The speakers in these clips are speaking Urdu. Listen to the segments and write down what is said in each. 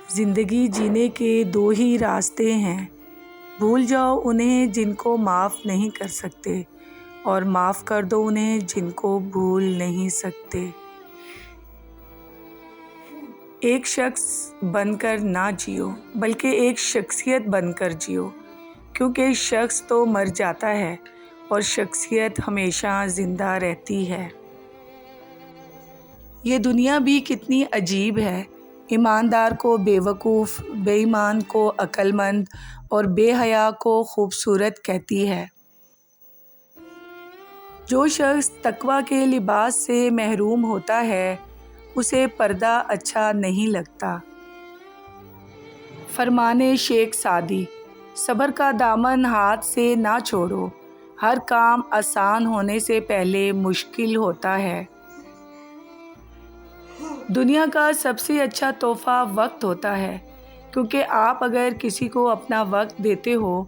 زندگی جینے کے دو ہی راستے ہیں، بھول جاؤ انہیں جن کو معاف نہیں کر سکتے، اور معاف کر دو انہیں جن کو بھول نہیں سکتے۔ ایک شخص بن کر نہ جیو، بلکہ ایک شخصیت بن کر جیو، کیونکہ شخص تو مر جاتا ہے اور شخصیت ہمیشہ زندہ رہتی ہے۔ یہ دنیا بھی کتنی عجیب ہے، ایماندار کو بے وقوف، بے ایمان کو عقل مند اور بے حیا کو خوبصورت کہتی ہے۔ جو شخص تقویٰ کے لباس سے محروم ہوتا ہے، اسے پردہ اچھا نہیں لگتا۔ فرمان شیخ سعدی: صبر کا دامن ہاتھ سے نہ چھوڑو، ہر کام آسان ہونے سے پہلے مشکل ہوتا ہے۔ دنیا کا سب سے اچھا تحفہ وقت ہوتا ہے، کیونکہ آپ اگر کسی کو اپنا وقت دیتے ہو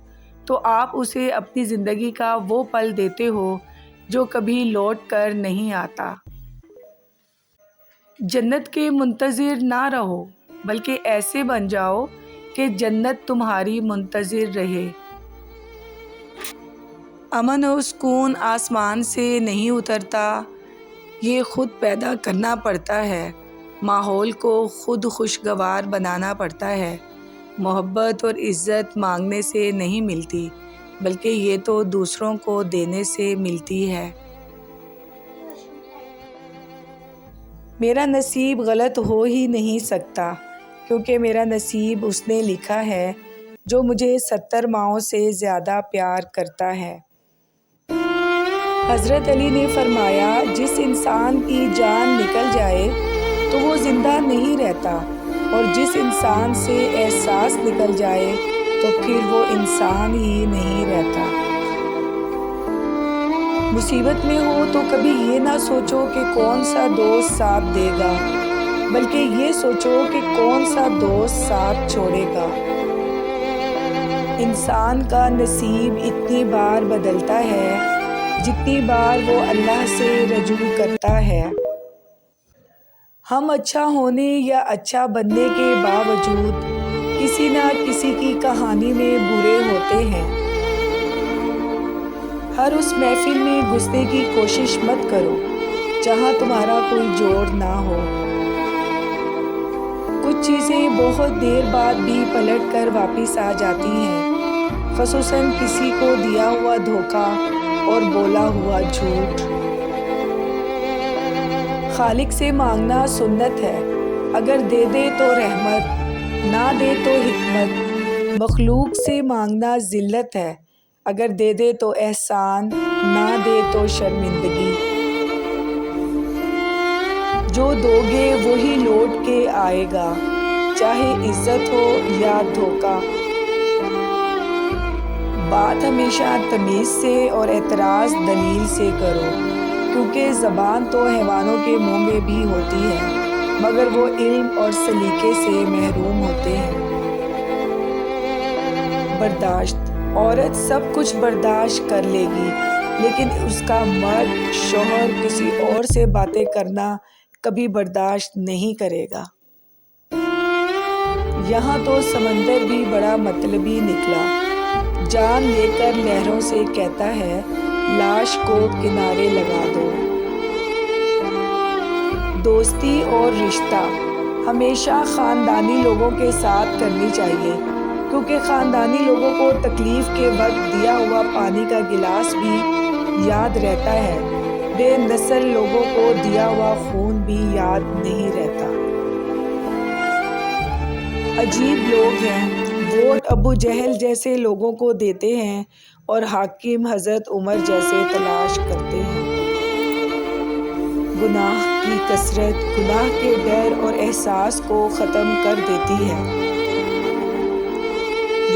تو آپ اسے اپنی زندگی کا وہ پل دیتے ہو جو کبھی لوٹ کر نہیں آتا۔ جنت کے منتظر نہ رہو، بلکہ ایسے بن جاؤ کہ جنت تمہاری منتظر رہے۔ امن و سکون آسمان سے نہیں اترتا، یہ خود پیدا کرنا پڑتا ہے۔ ماحول کو خود خوشگوار بنانا پڑتا ہے۔ محبت اور عزت مانگنے سے نہیں ملتی، بلکہ یہ تو دوسروں کو دینے سے ملتی ہے۔ میرا نصیب غلط ہو ہی نہیں سکتا، کیونکہ میرا نصیب اس نے لکھا ہے جو مجھے 70 ماؤں سے زیادہ پیار کرتا ہے۔ حضرت علی نے فرمایا، جس انسان کی جان نکل جائے تو وہ زندہ نہیں رہتا، اور جس انسان سے احساس نکل جائے تو پھر وہ انسان ہی نہیں رہتا۔ مصیبت میں ہو تو کبھی یہ نہ سوچو کہ کون سا دوست ساتھ دے گا، بلکہ یہ سوچو کہ کون سا دوست ساتھ چھوڑے گا۔ انسان کا نصیب اتنی بار بدلتا ہے جتنی بار وہ اللہ سے رجوع کرتا ہے۔ ہم اچھا ہونے یا اچھا بننے کے باوجود کسی نہ کسی کی کہانی میں برے ہوتے ہیں۔ ہر اس محفل میں گھسنے کی کوشش مت کرو جہاں تمہارا کوئی جوڑ نہ ہو۔ کچھ چیزیں بہت دیر بعد بھی پلٹ کر واپس آ جاتی ہیں، خصوصاً کسی کو دیا ہوا دھوکہ اور بولا ہوا جھوٹ۔ خالق سے مانگنا سنت ہے، اگر دے دے تو رحمت، نہ دے تو حکمت۔ مخلوق سے مانگنا ذلت ہے، اگر دے دے تو احسان، نہ دے تو شرمندگی۔ جو دو گے وہی لوٹ کے آئے گا، چاہے عزت ہو یا دھوکہ۔ بات ہمیشہ تمیز سے اور اعتراض دلیل سے کرو، کیونکہ زبان تو حیوانوں کے منہ میں بھی ہوتی ہے، مگر وہ علم اور سلیقے سے محروم ہوتے ہیں۔ برداشت: عورت سب کچھ برداشت کر لے گی، لیکن اس کا مرد شوہر کسی اور سے باتیں کرنا کبھی برداشت نہیں کرے گا۔ یہاں تو سمندر بھی بڑا مطلبی نکلا، جان لے کر لہروں سے کہتا ہے، لاش کو کنارے لگا دو۔ دوستی اور رشتہ ہمیشہ خاندانی لوگوں کے ساتھ کرنی چاہیے، کیونکہ خاندانی لوگوں کو تکلیف کے وقت دیا ہوا پانی کا گلاس بھی یاد رہتا ہے، بے نسل لوگوں کو دیا ہوا خون بھی یاد نہیں رہتا۔ عجیب لوگ ہیں، ووٹ ابو جہل جیسے لوگوں کو دیتے ہیں اور حاکم حضرت عمر جیسے تلاش کرتے ہیں۔ گناہ کی کثرت گناہ کے ڈر اور احساس کو ختم کر دیتی ہے۔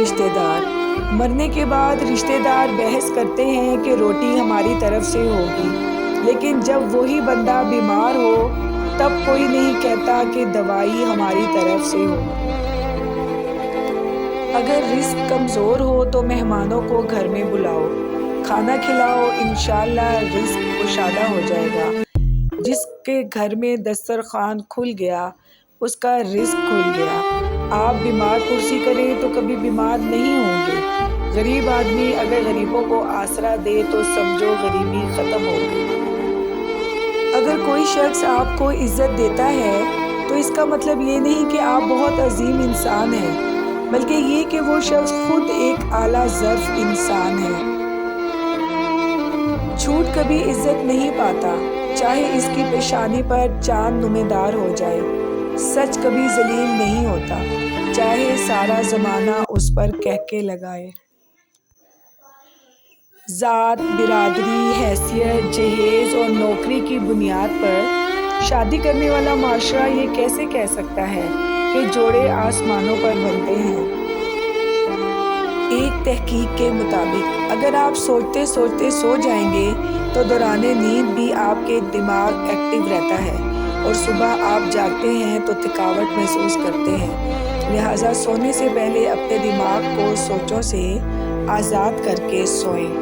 رشتہ دار: مرنے کے بعد رشتہ دار بحث کرتے ہیں کہ روٹی ہماری طرف سے ہوگی، لیکن جب وہی بندہ بیمار ہو تب کوئی نہیں کہتا کہ دوائی ہماری طرف سے ہو۔ اگر رزق کمزور ہو تو مہمانوں کو گھر میں بلاؤ، کھانا کھلاؤ، انشاءاللہ رزق کشادہ ہو جائے گا۔ جس کے گھر میں دسترخوان کھل گیا اس کا رزق کھل گیا۔ آپ بیمار پرسی کریں تو کبھی بیمار نہیں ہوں گے۔ غریب آدمی اگر غریبوں کو آسرا دے تو سمجھو غریبی ختم ہو گئی۔ اگر کوئی شخص آپ کو عزت دیتا ہے تو اس کا مطلب یہ نہیں کہ آپ بہت عظیم انسان ہیں، بلکہ یہ کہ وہ شخص خود ایک اعلیٰ ظرف انسان ہے۔ جھوٹ کبھی عزت نہیں پاتا، چاہے اس کی پیشانی پر چاند نمودار ہو جائے۔ سچ کبھی ذلیل نہیں ہوتا، چاہے سارا زمانہ اس پر کہکے لگائے۔ ذات، برادری، حیثیت، جہیز اور نوکری کی بنیاد پر شادی کرنے والا معاشرہ یہ کیسے کہہ سکتا ہے کہ جوڑے آسمانوں پر بنتے ہیں؟ ایک تحقیق کے مطابق اگر آپ سوچتے سوچتے سو جائیں گے تو دوران نیند بھی آپ کے دماغ ایکٹیو رہتا ہے، اور صبح آپ جاگتے ہیں تو تھکاوٹ محسوس کرتے ہیں۔ لہٰذا سونے سے پہلے اپنے دماغ کو سوچوں سے آزاد کر کے سوئیں۔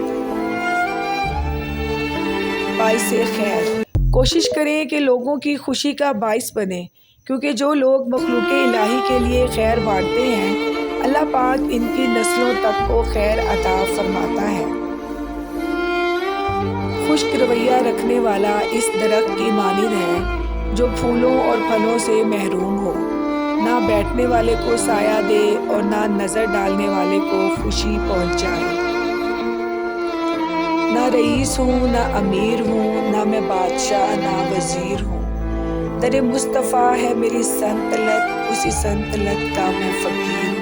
باعث خیر، کوشش کریں کہ لوگوں کی خوشی کا باعث بنیں، کیونکہ جو لوگ مخلوق الہی کے لیے خیر بانٹتے ہیں اللہ پاک ان کی نسلوں تک کو خیر عطا فرماتا ہے۔ خشک رویہ رکھنے والا اس درخت کی مانند ہے جو پھولوں اور پھلوں سے محروم ہو، نہ بیٹھنے والے کو سایہ دے اور نہ نظر ڈالنے والے کو خوشی پہنچائے۔ نہ رئیس ہوں نہ امیر ہوں، نہ میں بادشاہ نہ وزیر ہوں، در مصطفیٰ ہے میری سنتلت، اسی سنتلت کا میں فقیر ہوں۔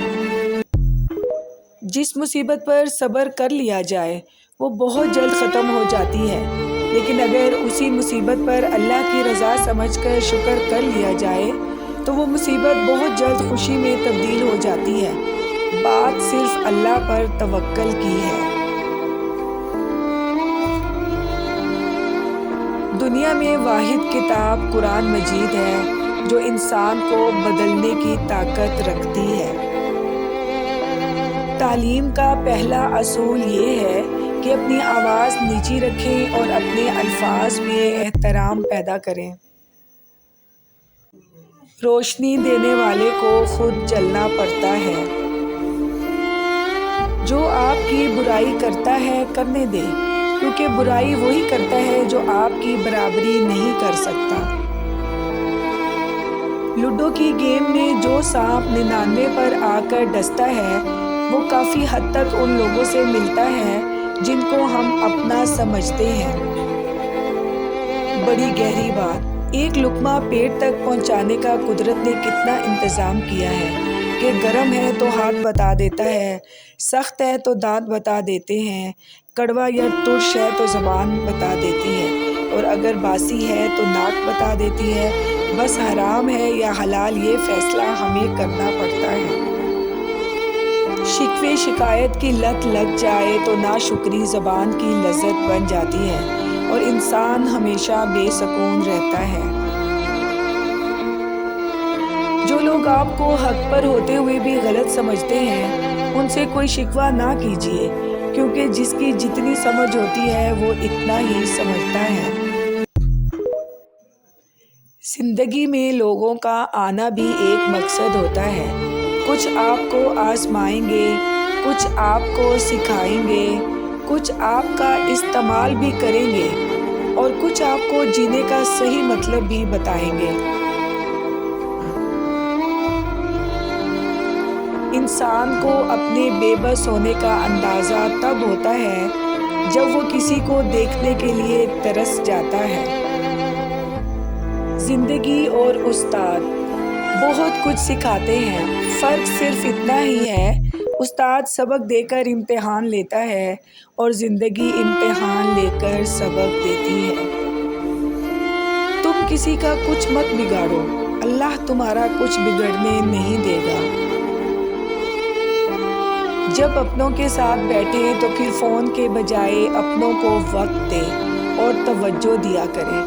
جس مصیبت پر صبر کر لیا جائے وہ بہت جلد ختم ہو جاتی ہے، لیکن اگر اسی مصیبت پر اللہ کی رضا سمجھ کر شکر کر لیا جائے تو وہ مصیبت بہت جلد خوشی میں تبدیل ہو جاتی ہے۔ بات صرف اللہ پر توکل کی ہے۔ دنیا میں واحد کتاب قرآن مجید ہے جو انسان کو بدلنے کی طاقت رکھتی ہے۔ تعلیم کا پہلا اصول یہ ہے کہ اپنی آواز نیچی رکھیں اور اپنے الفاظ میں احترام پیدا کریں۔ روشنی دینے والے کو خود جلنا پڑتا ہے۔ جو آپ کی برائی کرتا ہے کرنے دے، کیونکہ برائی وہی کرتا ہے جو آپ کی برابری نہیں کر سکتا۔ لوڈو کی گیم میں جو سانپ 99 پر آ کر ڈستا ہے وہ کافی حد تک ان لوگوں سے ملتا ہے جن کو ہم اپنا سمجھتے ہیں۔ بڑی گہری بات، ایک لقمہ پیٹ تک پہنچانے کا قدرت نے کتنا انتظام کیا ہے کہ گرم ہے تو ہاتھ بتا دیتا ہے، سخت ہے تو دانت بتا دیتے ہیں، کڑوا یا ترش ہے تو زبان بتا دیتی ہے، اور اگر باسی ہے تو ناک بتا دیتی ہے۔ بس حرام ہے یا حلال یہ فیصلہ ہمیں کرنا پڑتا ہے۔ شکوے شکایت کی لت لگ جائے تو ناشکری زبان کی لذت بن جاتی ہے اور انسان ہمیشہ بے سکون رہتا ہے۔ جو لوگ آپ کو حق پر ہوتے ہوئے بھی غلط سمجھتے ہیں ان سے کوئی شکوہ نہ کیجیے، کیونکہ جس کی جتنی سمجھ ہوتی ہے وہ اتنا ہی سمجھتا ہے۔ زندگی میں لوگوں کا آنا بھی ایک مقصد ہوتا ہے۔ کچھ آپ کو آزمائیں گے، کچھ آپ کو سکھائیں گے، کچھ آپ کا استعمال بھی کریں گے اور کچھ آپ کو جینے کا صحیح مطلب بھی بتائیں گے۔ انسان کو اپنے بے بس ہونے کا اندازہ تب ہوتا ہے جب وہ کسی کو دیکھنے کے لیے ترس جاتا ہے۔ زندگی اور استاد بہت کچھ سکھاتے ہیں، فرق صرف اتنا ہی ہے استاد سبق دے کر امتحان لیتا ہے اور زندگی امتحان لے کر سبق دیتی ہے۔ تم کسی کا کچھ مت بگاڑو، اللہ تمہارا کچھ بگڑنے نہیں دے گا۔ جب اپنوں کے ساتھ بیٹھیں تو پھر فون کے بجائے اپنوں کو وقت دیں اور توجہ دیا کریں،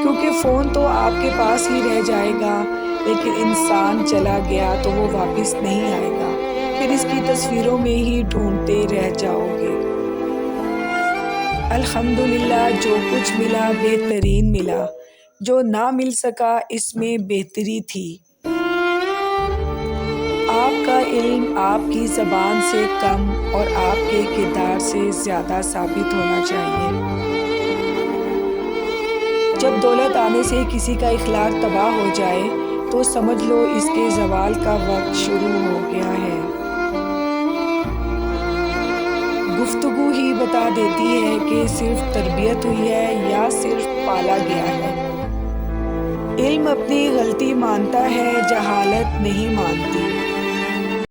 کیونکہ فون تو آپ کے پاس ہی رہ جائے گا لیکن انسان چلا گیا تو وہ واپس نہیں آئے گا، پھر اس کی تصویروں میں ہی ڈھونڈتے رہ جاؤ گے۔ الحمدللہ جو کچھ ملا بہترین ملا، جو نہ مل سکا اس میں بہتری تھی۔ آپ کا علم آپ کی زبان سے کم اور آپ کے کردار سے زیادہ ثابت ہونا چاہیے۔ جب دولت آنے سے کسی کا اخلاق تباہ ہو جائے تو سمجھ لو اس کے زوال کا وقت شروع ہو گیا ہے۔ گفتگو ہی بتا دیتی ہے کہ صرف تربیت ہوئی ہے یا صرف پالا گیا ہے۔ علم اپنی غلطی مانتا ہے، جہالت نہیں مانتی۔